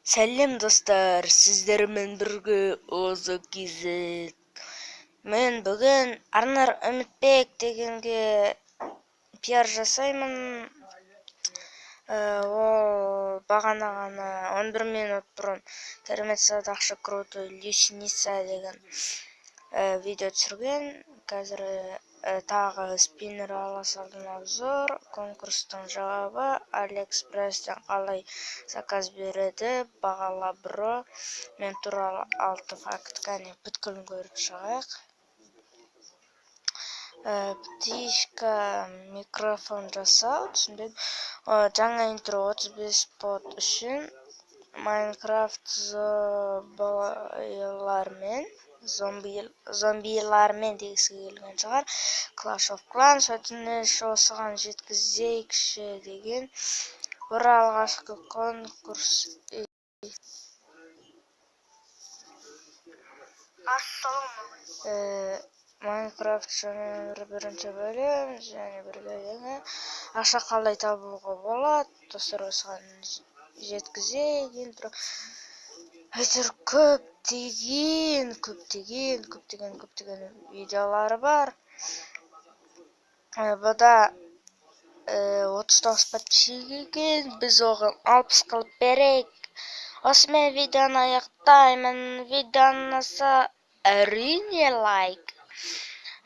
Сәлем достар, сіздермен бірге Озо Кизет. Мен бүгін Арнар Үмітбек дегенге пиар жасаймын. Ол бағана ғана 11 минут бұрын керемет садақшы крутой Люсница деген видео түсірген. Қазір тағы спиннер ала салдым обзор, конкурстың жауабы, Алиэкспресстен қалай заказ береді, бағала бро, мен туралы 6 факт, кәне бүткілін көріп шығайық. Птичка микрофон жасау, түсінбедім. Жаңа интро 35 под үшін, Майнкрафт зомбилармен дегісі келген шығар. Clash of Clans өтініш осыған жеткізейікші деген бір алғашқы конкурс. Майнкрафт және бірінші бөлім және бір бөлімі. Ақша қалай табуға болады, достар осыған жеткізейік. Интро әйтір көптеген видеолары бар. Бұда 39 подписчик екен, біз оған 60 қылып берейік. Осымен видеоны аяқтаймын. Видеоны ұнаса әрине лайк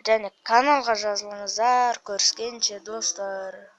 және каналға жазылыңыздар. Көріскенше достар.